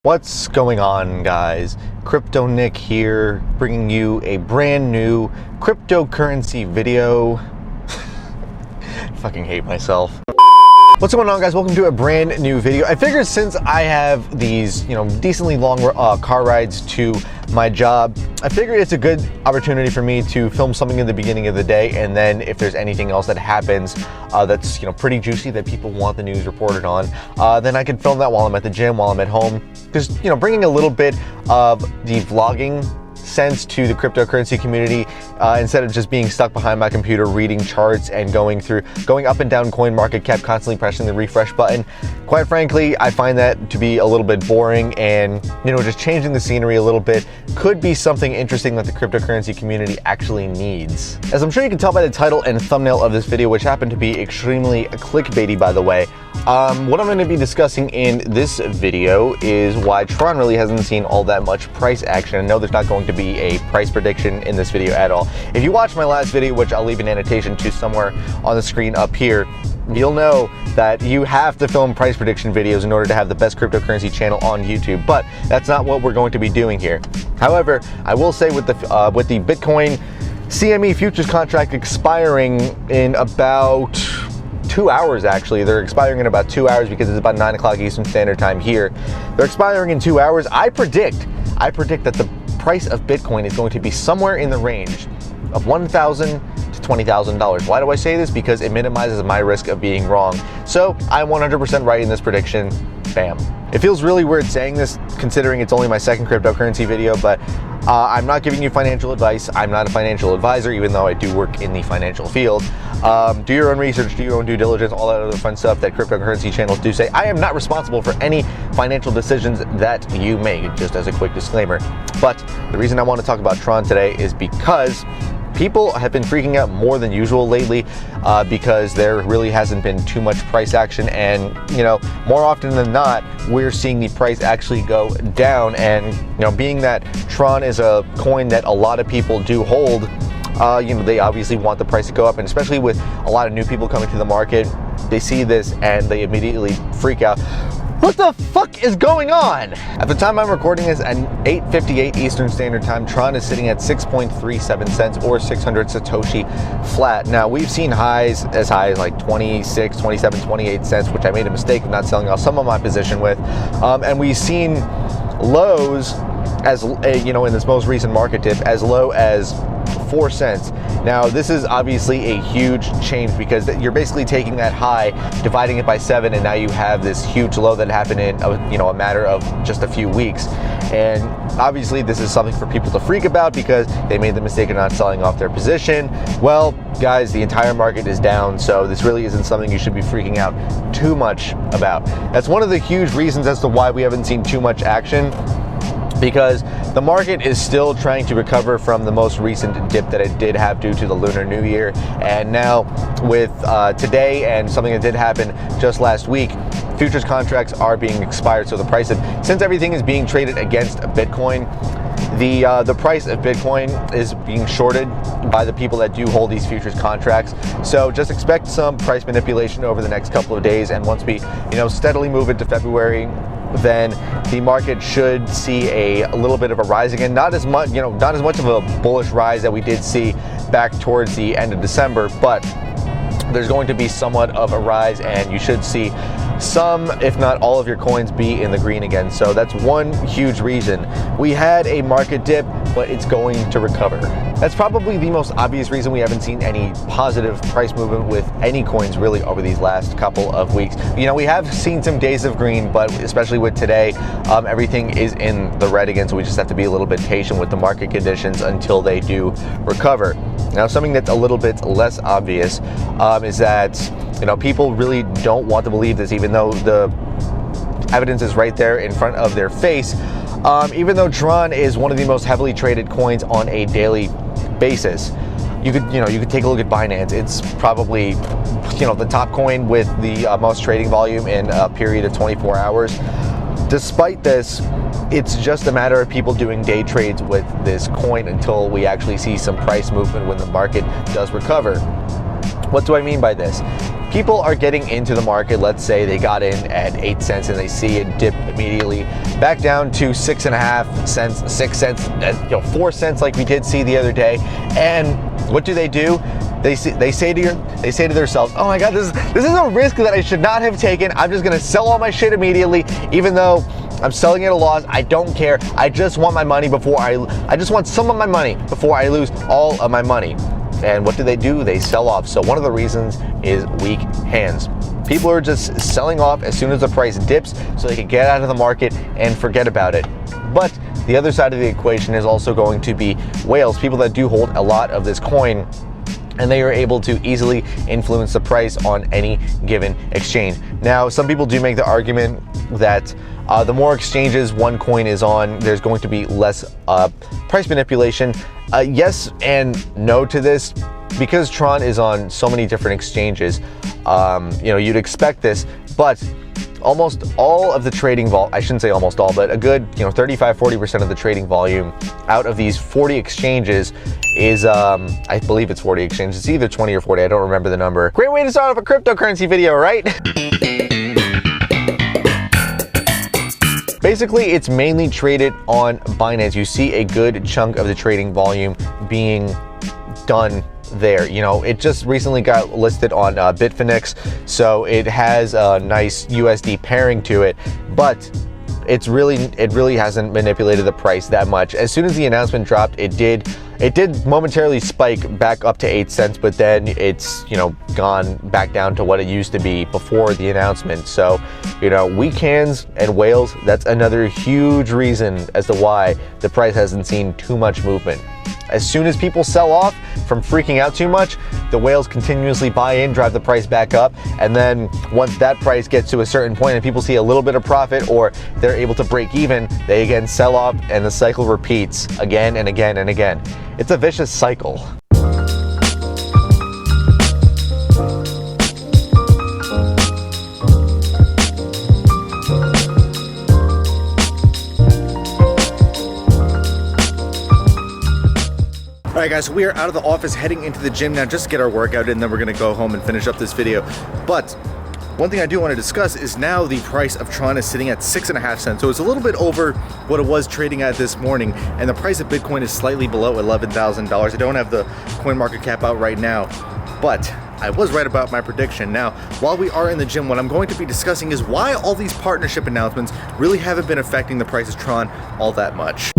What's going on, guys? Crypto Nick here, bringing you a brand new cryptocurrency video. I fucking hate myself. What's going on, guys? Welcome to a brand new video. I figured since I have these, decently long car rides to my job, I figured it's a good opportunity for me to film something in the beginning of the day, and then if there's anything else that happens that's pretty juicy that people want the news reported on, then I can film that while I'm at the gym, while I'm at home. Just bringing a little bit of the vlogging sense to the cryptocurrency community instead of just being stuck behind my computer reading charts and going up and down CoinMarketCap, constantly pressing the refresh button. Quite frankly, I find that to be a little bit boring, and just changing the scenery a little bit could be something interesting that the cryptocurrency community actually needs. As I'm sure you can tell by the title and thumbnail of this video, which happened to be extremely clickbaity, by the way, what I'm going to be discussing in this video is why Tron really hasn't seen all that much price action. I know there's not going to be a price prediction in this video at all. If you watched my last video, which I'll leave an annotation to somewhere on the screen up here, you'll know that you have to film price prediction videos in order to have the best cryptocurrency channel on YouTube, but that's not what we're going to be doing here. However, I will say with the Bitcoin CME futures contract expiring in about 2 hours, actually. They're expiring in about 2 hours because it's about 9 o'clock Eastern Standard Time here. They're expiring in 2 hours. I predict that the price of Bitcoin is going to be somewhere in the range of $1,000 to $20,000. Why do I say this? Because it minimizes my risk of being wrong. So I'm 100% right in this prediction. Bam. It feels really weird saying this considering it's only my second cryptocurrency video, but I'm not giving you financial advice. I'm not a financial advisor, even though I do work in the financial field. Do your own research, do your own due diligence, all that other fun stuff that cryptocurrency channels do say. I am not responsible for any financial decisions that you make, just as a quick disclaimer. But the reason I want to talk about Tron today is because people have been freaking out more than usual lately because there really hasn't been too much price action, and more often than not we're seeing the price actually go down. And being that Tron is a coin that a lot of people do hold, they obviously want the price to go up, and especially with a lot of new people coming to the market, they see this and they immediately freak out. What the fuck is going on? At the time I'm recording this at 8:58 Eastern Standard Time, Tron is sitting at 6.37 cents or 600 Satoshi flat. Now, we've seen highs as high as like 26, 27, 28 cents, which I made a mistake of not selling off some of my position with. And we've seen lows as, in this most recent market dip, as low as 4 cents. Now, this is obviously a huge change because you're basically taking that high, dividing it by 7, and now you have this huge low that happened in a matter of just a few weeks. And obviously this is something for people to freak about because they made the mistake of not selling off their position. Well, guys, the entire market is down, so this really isn't something you should be freaking out too much about. That's one of the huge reasons as to why we haven't seen too much action, because the market is still trying to recover from the most recent dip that it did have due to the Lunar New Year. And now with today and something that did happen just last week, futures contracts are being expired. So the price of, since everything is being traded against Bitcoin, the price of Bitcoin is being shorted by the people that do hold these futures contracts. So just expect some price manipulation over the next couple of days, and once we steadily move into February, then the market should see a little bit of a rise again. Not as much, not as much of a bullish rise that we did see back towards the end of December, but there's going to be somewhat of a rise, and you should see some, if not all, of your coins be in the green again. So that's one huge reason. We had a market dip, but it's going to recover. That's probably the most obvious reason we haven't seen any positive price movement with any coins really over these last couple of weeks. We have seen some days of green, but especially with today, everything is in the red again, so we just have to be a little bit patient with the market conditions until they do recover. Now, something that's a little bit less obvious is that people really don't want to believe this, even though the evidence is right there in front of their face. Even though Tron is one of the most heavily traded coins on a daily basis, you could take a look at Binance. It's probably the top coin with the most trading volume in a period of 24 hours. Despite this, it's just a matter of people doing day trades with this coin until we actually see some price movement when the market does recover. What do I mean by this? People are getting into the market. Let's say they got in at 8 cents and they see it dip immediately back down to 6.5 cents, 6 cents, 4 cents like we did see the other day. And what do? They say to themselves, "Oh my God, this is a risk that I should not have taken. I'm just gonna sell all my shit immediately, even though I'm selling at a loss. I don't care. I just want my money before I just want some of my money before I lose all of my money." And what do? They sell off. So one of the reasons is weak hands. People are just selling off as soon as the price dips so they can get out of the market and forget about it. But the other side of the equation is also going to be whales, people that do hold a lot of this coin, and they are able to easily influence the price on any given exchange. Now, some people do make the argument that the more exchanges one coin is on, there's going to be less price manipulation. Yes and no to this, because Tron is on so many different exchanges. You'd expect this, but almost all of the trading I shouldn't say almost all, but a good 35-40% of the trading volume out of these 40 exchanges is I believe it's 40 exchanges. It's either 20 or 40. I don't remember the number. Great way to start off a cryptocurrency video, right? Basically, it's mainly traded on Binance. You see a good chunk of the trading volume being done there. It just recently got listed on Bitfinex, so it has a nice USD pairing to it, but it really hasn't manipulated the price that much. As soon as the announcement dropped, it did momentarily spike back up to 8 cents, but then it's gone back down to what it used to be before the announcement. So weak hands and whales, that's another huge reason as to why the price hasn't seen too much movement. As soon as people sell off from freaking out too much, the whales continuously buy in, drive the price back up, and then once that price gets to a certain point and people see a little bit of profit or they're able to break even, they again sell off and the cycle repeats again and again and again. It's a vicious cycle. Alright guys, so we are out of the office heading into the gym now just to get our workout in, then we're going to go home and finish up this video. But one thing I do want to discuss is now the price of Tron is sitting at 6.5 cents. So it's a little bit over what it was trading at this morning, and the price of Bitcoin is slightly below $11,000. I don't have the coin market cap out right now, but I was right about my prediction. Now, while we are in the gym, what I'm going to be discussing is why all these partnership announcements really haven't been affecting the price of Tron all that much.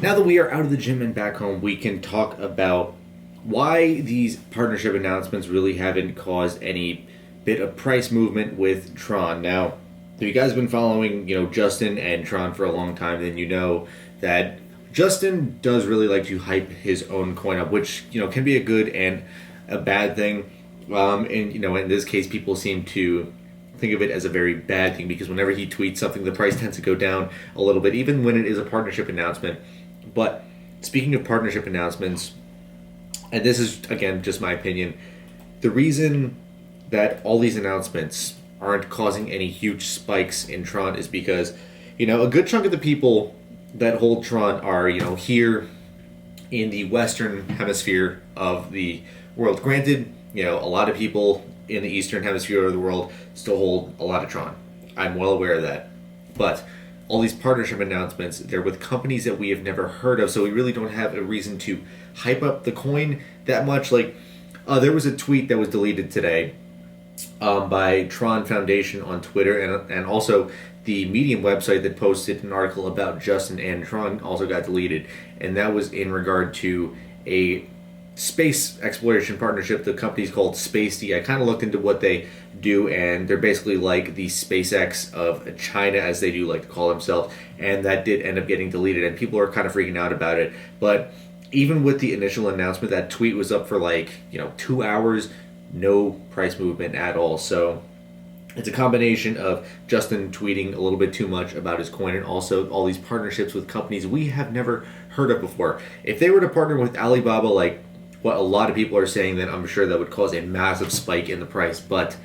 Now that we are out of the gym and back home, we can talk about why these partnership announcements really haven't caused any bit of price movement with Tron. Now, if you guys have been following, Justin and Tron for a long time, then you know that Justin does really like to hype his own coin up, which, can be a good and a bad thing. In this case, people seem to think of it as a very bad thing because whenever he tweets something, the price tends to go down a little bit, even when it is a partnership announcement. But speaking of partnership announcements, and this is, again, just my opinion, the reason that all these announcements aren't causing any huge spikes in Tron is because, a good chunk of the people that hold Tron are, here in the Western hemisphere of the world. Granted, a lot of people in the Eastern hemisphere of the world still hold a lot of Tron. I'm well aware of that. But all these partnership announcements, they're with companies that we have never heard of, so we really don't have a reason to hype up the coin that much. Like, there was a tweet that was deleted today by Tron Foundation on Twitter, and also the Medium website that posted an article about Justin and Tron also got deleted, and that was in regard to a space exploration partnership. The company's called Spacey. I kind of looked into what they do, and they're basically like the SpaceX of China, as they do like to call themselves, and that did end up getting deleted, and people are kind of freaking out about it. But even with the initial announcement, that tweet was up for 2 hours, no price movement at all. So it's a combination of Justin tweeting a little bit too much about his coin, and also all these partnerships with companies we have never heard of before. If they were to partner with Alibaba, like what a lot of people are saying, then I'm sure that would cause a massive spike in the price. But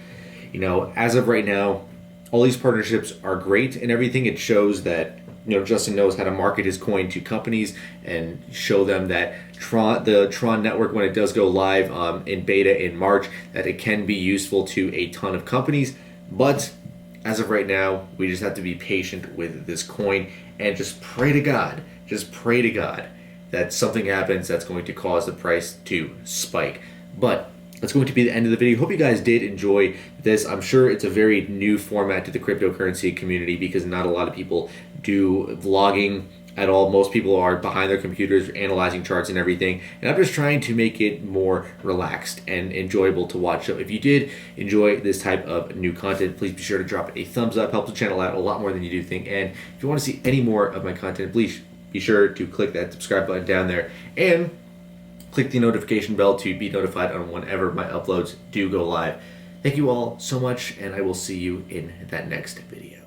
as of right now, all these partnerships are great and everything. It shows that Justin knows how to market his coin to companies and show them that the Tron network, when it does go live in beta in March, that it can be useful to a ton of companies. But as of right now, we just have to be patient with this coin and just pray to God, that something happens that's going to cause the price to spike. But that's going to be the end of the video. Hope you guys did enjoy this. I'm sure it's a very new format to the cryptocurrency community because not a lot of people do vlogging at all. Most people are behind their computers analyzing charts and everything, and I'm just trying to make it more relaxed and enjoyable to watch. So if you did enjoy this type of new content, please be sure to drop a thumbs up. Helps the channel out a lot more than you do think. And if you want to see any more of my content, please be sure to click that subscribe button down there and click the notification bell to be notified on whenever my uploads do go live. Thank you all so much, and I will see you in that next video.